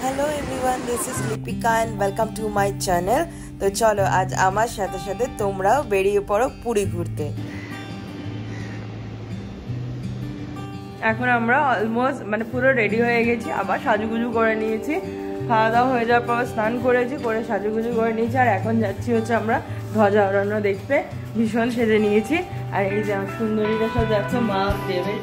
Hello everyone, this is Lipika and welcome to my channel. तो चलो आज आमार साथे साथे तोमराओ बेरिये पड़ो पुरी घुरते। এখন আমরা অলমোস্ট মানে পুরো রেডি হয়ে গেছি, আবার সাজুগুজু করে নিয়েছি, খাওয়া দাওয়া হয়ে যাওয়ার পর স্নান করেছি, করে সাজুগুজু করে নিয়েছি। আর এখন যাচ্ছি হচ্ছে আমরা ধ্বজা উড়ানো দেখতে। ভীষণ সেজে নিয়েছি। আর এই যে সুন্দরীরা সব যাচ্ছে, মা দেবে।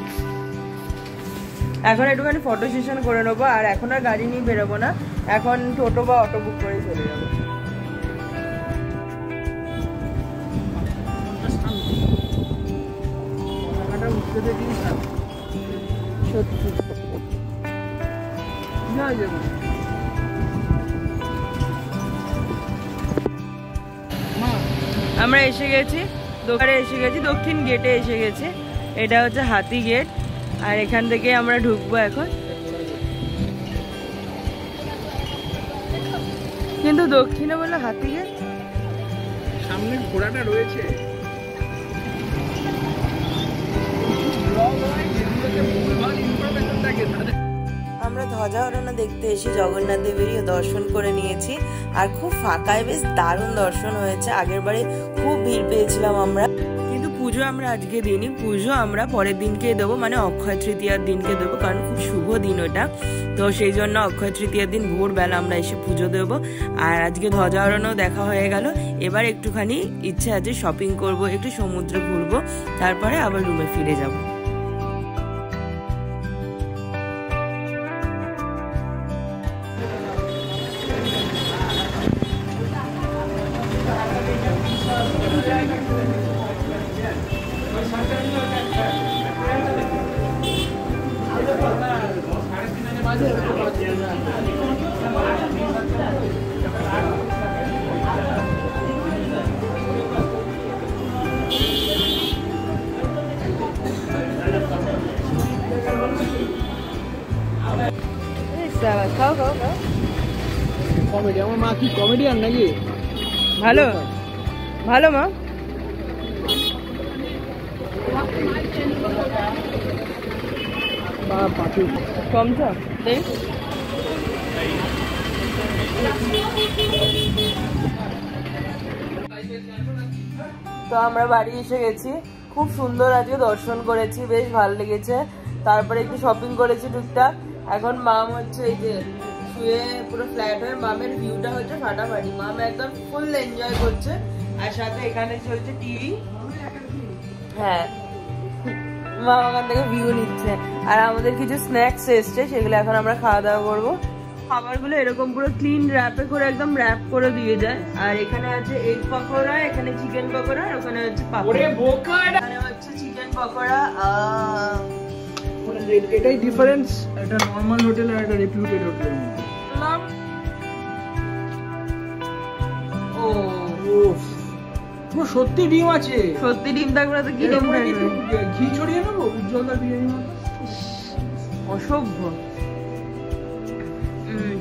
এখন একটুখানি ফটো সেশন করে নেবো, আর এখন আর গাড়ি নিয়ে বেরোবো না, এখন টোটো বা অটো বুক করে চলে যাবো। সত্যি আমরা এসে গেছি, দোকানে এসে গেছি, দক্ষিণ গেটে এসে গেছি। এটা হচ্ছে হাতি গেট, আর এখান থেকে আমরা ঢুকবো এখন। কিন্তু দক্ষিণে বলে হাতি গেট, সামনে ঘোড়াটা রয়েছে। আমরা ধ্বজা উড়ানো দেখতে এসে জগন্নাথ দেবেরও দর্শন করে নিয়েছি, আর খুব ফাঁকায় বেশ দারুণ দর্শন হয়েছে। আগের বারে খুব ভিড় পেয়েছিলাম আমরা, কিন্তু পুজো আমরা আজকে দিইনি, পুজো আমরা পরের দিনকে দেবো, মানে অক্ষয় তৃতীয়ার দিনকে দেবো, কারণ খুব শুভ দিন ওটা। তো সেই জন্য অক্ষয় তৃতীয়ার দিন ভোরবেলা আমরা এসে পুজো দেবো। আর আজকে ধ্বজা উড়ানো দেখা হয়ে গেল, এবার একটুখানি ইচ্ছে আছে শপিং করব, একটু সমুদ্রে ঘুরবো, তারপরে আবার রুমে ফিরে যাবো। কমেডি, আমার মা কি কমেডিয়ান নাকি? ভালো ভালো মা। কমছো তো আমরা বাড়ি এসে গেছি, খুব সুন্দর আজকে দর্শন করেছি, বেশ ভালো লেগেছে। তারপরে একটু শপিং করেছি টুকটাক। এখন মাম হচ্ছে এই যে শুয়ে পুরো ফ্ল্যাট হয়ে, মামের ভিউটা হচ্ছে ফাটাফাটি, মাম একদম ফুল এনজয় করছে। আর সাথে এখানে চলছে টিভি, হ্যাঁ মাম ওখান থেকে ভিউ নিচ্ছে। আর আমাদের কিছু স্ন্যাক্স এসছে, সেগুলো এখন আমরা খাওয়া দাওয়া করবো। খাবারগুলো এরকম পুরো ক্লিন র্যাপে করে একদম র্যাপ করে দিয়ে যায়। আর এখানে আছে এগ পকোড়া, এখানে চিকেন পকোড়া, আর ওখানে হচ্ছে পাপড়, এখানে হচ্ছে চিকেন পকোড়া। এটাই ডিফারেন্স একটা নরমাল হোটেল আর একটা রেপুটেড হোটেল। ও পুরো সত্যি ডিম আছে, সত্যি ডিম থাকবে তো কি ডিম থাকবে? ঘি ছড়িয়ে নেবো উজ্জ্বলদার বিরিয়ানি। অসভ্য।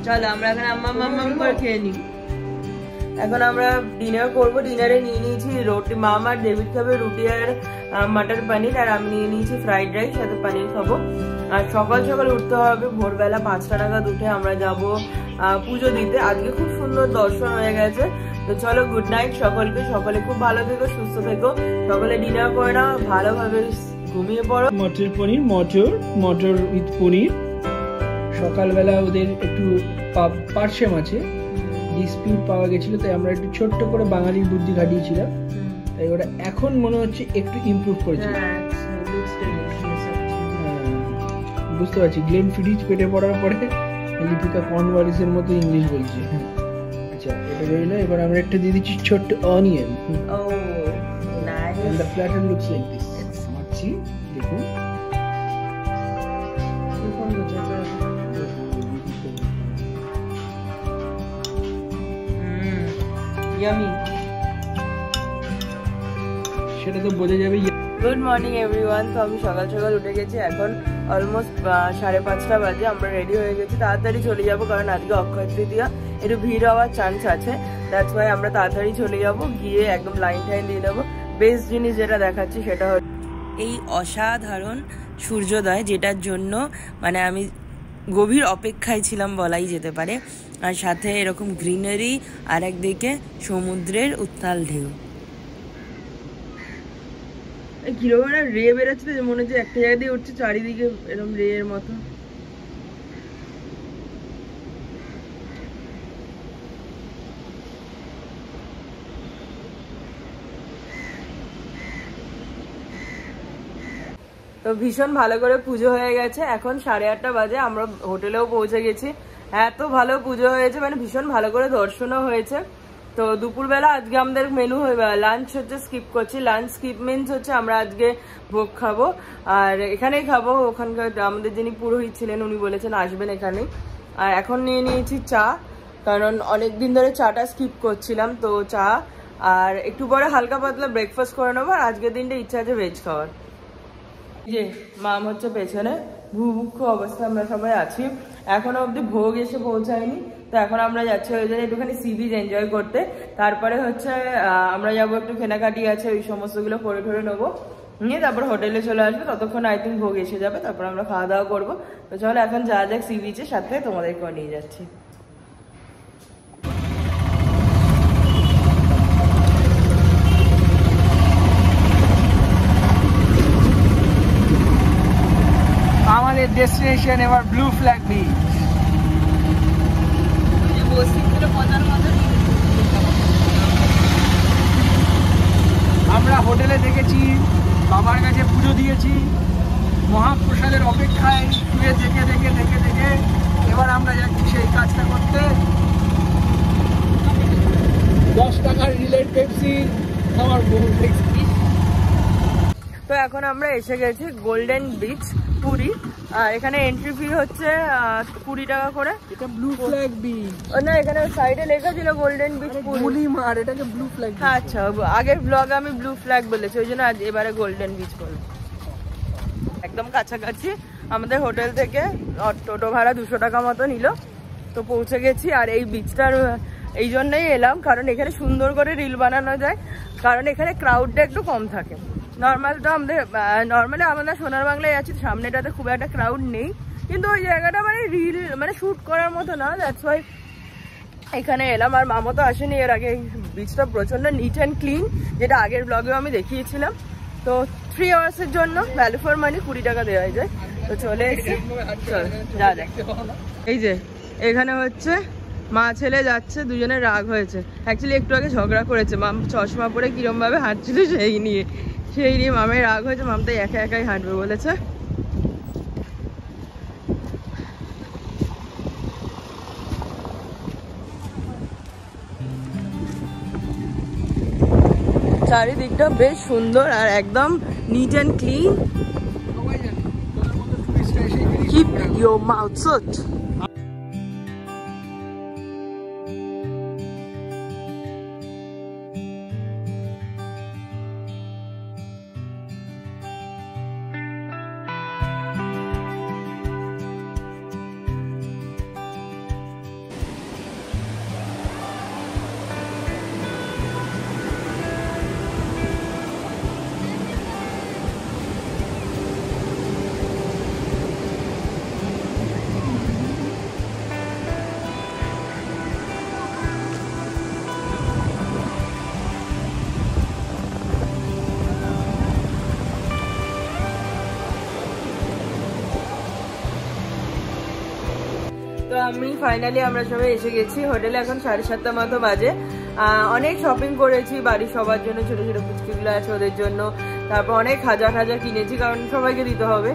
চলো আমরা এখন আম্মা করে খেয়ে নিই। এখন আমরা ডিনার করবো। ডিনারে নিয়ে নিয়েছি রুটি, মাম আর ডেভিড খাবে রুটি আর মাটার পনির, আর আমি নিয়ে নিয়েছি ফ্রাইড রাইস, সাথে পনির খাবো। আর সকাল সকাল উঠতে হবে, ভোরবেলা 5টা নাগাদ উঠে আমরা যাব পুজো দিতে। আজকে খুব সুন্দর দর্শন হয়ে গেছে। তো চলো, গুড নাইট সকলকে, সকলে খুব ভালো থেকো, সুস্থ থেকো, সকলে ডিনার করে নাও, ভালোভাবে ঘুমিয়ে পড়ো। মটর পনির, মটর উইথ পনির। সকালবেলা ওদের একটু পার্সেম আছে, ডিসপিউট পাওয়া গেছিল, তাই আমরা একটু ছোট্ট করে বাঙালির বুদ্ধি খাটিয়েছিলাম, তাই ওরা এখন মনে হচ্ছে একটু ইমপ্রুভ করেছে। বুঝতে পারছি, গ্লেন ফিডিচ পেটে পড়ার পরে লিপিকা কর্নওয়ালিসের মতো ইংলিশ বলছে। আচ্ছা, এটা রইলো। এবার আমরা একটা দিয়ে দিচ্ছি ছোট্ট onion. The platter looks like this. মাছি দেখুন, সেটা তো বোঝা যাবে। Good morning everyone. তো আমি সকাল সকাল উঠে গেছি, এখন অলমোস্ট 5:30 বাজে। আমরা রেডি হয়ে গেছি, তাড়াতাড়ি চলে যাব, কারণ আজকে অক্ষয় তৃতীয়া, একটু ভিড় হওয়ার চান্স আছে। দ্যাটস ওয়াই আমরা তাড়াতাড়ি চলে যাব, গিয়ে একদম লাইন টাইন দিয়ে দেবো। বেস্ট জিনিস যেটা দেখাচ্ছি সেটা হচ্ছে এই অসাধারণ সূর্যোদয়, যেটার জন্য মানে আমি গভীর অপেক্ষায় ছিলাম বলাই যেতে পারে। আর সাথে এরকম গ্রিনারি আর একদিকে সমুদ্রের উত্তাল ঢেউ। কিরকম রে বেরোচ্ছে, মনে হচ্ছে একটা জায়গা দিয়ে উঠছে চারিদিকে এরকম রে এর মতো। তো ভীষণ ভালো করে পুজো হয়ে গেছে, এখন 8:30 বাজে, আমরা হোটেলেও পৌঁছে গেছি। এত ভালো পুজো হয়েছে, মানে ভীষণ ভালো করে দর্শনও হয়েছে। তো দুপুরবেলা আজকে আমাদের মেনু লাঞ্চ হচ্ছে স্কিপ করছি। লাঞ্চ স্কিপ মিনস হচ্ছে আমরা আজকে ভোগ খাবো আর এখানেই খাবো। ওখানকার আমাদের যিনি পুরোহিত ছিলেন উনি বলেছেন আসবেন এখানেই। আর এখন নিয়ে নিয়েছি চা, কারণ অনেকদিন ধরে চাটা স্কিপ করছিলাম। তো চা আর একটু পরে হালকা পাতলা ব্রেকফাস্ট করে নেবো। আর আজকের দিনটা ইচ্ছা আছে ভেজ খাওয়ার। যে মাম হচ্ছে পেছনে, ভুভুক্ষ অবস্থা আমরা সবাই আছি। এখনো অবধি ভোগ এসে পৌঁছায়নি, তো এখন আমরা যাচ্ছি ওই জন্য একটুখানি সি বিচ এনজয় করতে। তারপরে হচ্ছে আমরা যাবো একটু কেনাকাটি আছে, ওই সমস্তগুলো করে ঠরে নেবো, নিয়ে তারপর হোটেলে চলে আসবো। ততক্ষণ আই থিঙ্ক ভোগ এসে যাবে, তারপর আমরা খাওয়া দাওয়া করবো। তো চলো এখন যা যাক সি বিচের সাথে তোমাদেরকেও নিয়ে যাচ্ছি। আমাদের ডেস্টিনেশন এবার ব্লু ফ্ল্যাগ বিচ। আমরা হোটেলে দেখেছি, বাবার কাছে পুজো দিয়েছি, মহাপ্রসাদের অপেক্ষায় শুয়ে দেখে দেখে দেখে দেখে এবার আমরা যাচ্ছি সেই কাজটা করতে। 10 টাকার রিলেট পেপসি খাওয়ার বহু দেখছি। তো এখন আমরা এসে গেছি গোল্ডেন বিচ পুরী। আর এখানে এন্ট্রি ফি হচ্ছে 20 টাকা করে। এটা ব্লু ফ্ল্যাগ বিচ না, এখানে সাইডে লেখা ছিল গোল্ডেন বিচ পুরী। মার এটাকে ব্লু ফ্ল্যাগ। আচ্ছা, আগের ব্লগে আমি ব্লু ফ্ল্যাগ বলেছি, ওই জন্য আজ এবারে গোল্ডেন বিচ বলবো। একদম কাছাকাছি আমাদের হোটেল থেকে টোটো ভাড়া 200 টাকা মতো নিল। তো পৌঁছে গেছি। আর এই বিচটার এই জন্যই এলাম, কারণ এখানে সুন্দর করে রিল বানানো যায়, কারণ এখানে ক্রাউডটা একটু কম থাকে। নর্মালি আমরা সোনার বাংলায় আছি, সামনেটাতে খুব একটা ক্রাউড নেই, কিন্তু ওই জায়গাটা মানে রিল মানে শ্যুট করার মতো না। দ্যাটস ওয়াই এখানে এলাম। আর মামা তো আসেনি এর আগে। বিচটা প্রচন্ড নিট অ্যান্ড ক্লিন, যেটা আগের ব্লগেও আমি দেখিয়েছিলাম। তো 3 আওয়ার্সের জন্য ভ্যালু ফর মানি 20 টাকা দেওয়া যায়। তো চলে এসেছি, যা যাক। এই যে এখানে হচ্ছে মা ছেলে যাচ্ছে, দুজনের রাগ হয়েছে। অ্যাকচুয়ালি একটু আগে ঝগড়া করেছে। মাম চশমা পরে কিরম ভাবে হাঁটছিল সেই নিয়ে মামের রাগ হয়েছে। মাম তো একা একাই হাঁটবে বলেছে। চারিদিকটা বেশ সুন্দর আর একদম neat and clean. Keep your mouth shut. তো আমি ফাইনালি আমরা সবাই এসে গেছি হোটেলে। এখন 7:30 মতো বাজে। অনেক শপিং করেছি বাড়ির সবার জন্য, ছোট ছোট পুচকিগুলো আছে ওদের জন্য। তারপর অনেক হাজার কিনেছি, কারণ সবাইকে দিতে হবে।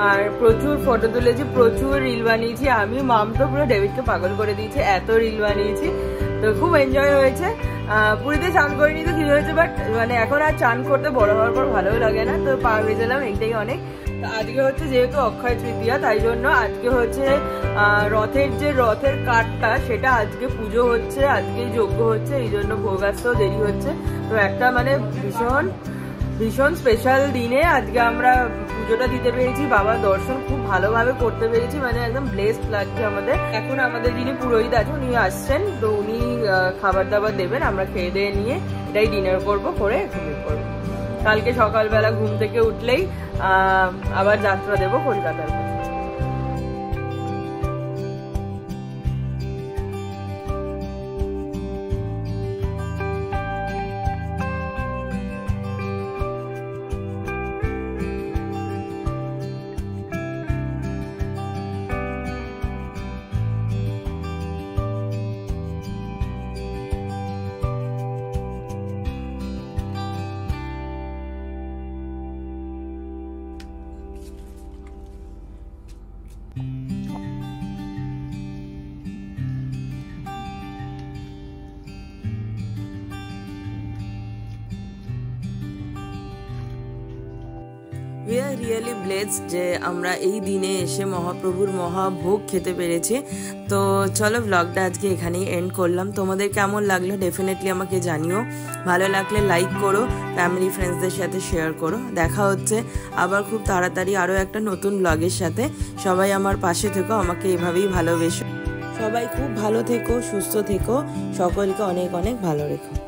আর প্রচুর ফটো তুলেছি, প্রচুর রিল বানিয়েছি। আমি মাম তো পুরো ডেভিডকে পাগল করে দিয়েছি, এত রিল বানিয়েছি। তো খুব এনজয় হয়েছে। পুরীতে চান করিনি তো কি হয়েছে, বাট মানে এখন আর চান করতে বড় হওয়ার পর ভালোও লাগে না। তো পা ভেজেলাম, এইটাই অনেক। আজকে হচ্ছে যেহেতু অক্ষয় তৃতীয়া, তাই জন্য আজকে হচ্ছে রথের কাঠটা সেটা আজকে পুজো হচ্ছে, আজকে যজ্ঞ হচ্ছে, এই জন্য ভোগ আসতেও দেরি হচ্ছে। তো একটা মানে ভীষণ স্পেশাল দিনে আজকে আমরা পুজোটা দিতে পেরেছি। বাবার দর্শন খুব ভালোভাবে করতে পেরেছি, মানে একদম ব্লেসড লাগছে আমাদের। এখন আমাদের যিনি পুরোহিত আছে উনি আসছেন, তো উনি খাবার দাবার দেবেন। আমরা খেয়ে দিয়ে নিয়ে এটাই ডিনার করবো, করে ঘুমিয়ে পড়বো। কালকে সকালবেলা ঘুম থেকে উঠলেই আবার যাত্রা দেবো কলকাতার। উই আর রিয়েলি ব্লেসড যে আমরা এই দিনে এসে মহাপ্রভুর মহাভোগ খেতে পেরেছি। তো চলো ব্লগটা আজকে এখানেই এন্ড করলাম। তোমাদের কেমন লাগলো ডেফিনেটলি আমাকে জানিও। ভালো লাগলে লাইক করো, ফ্যামিলি ফ্রেন্ডসদের সাথে শেয়ার করো। দেখা হচ্ছে আবার খুব তাড়াতাড়ি আরও একটা নতুন ব্লগের সাথে। সবাই আমার পাশে থেকো, আমাকে এভাবেই ভালোবেসো। সবাই খুব ভালো থেকো, সুস্থ থেকো, সকলকে অনেক অনেক ভালো রেখো।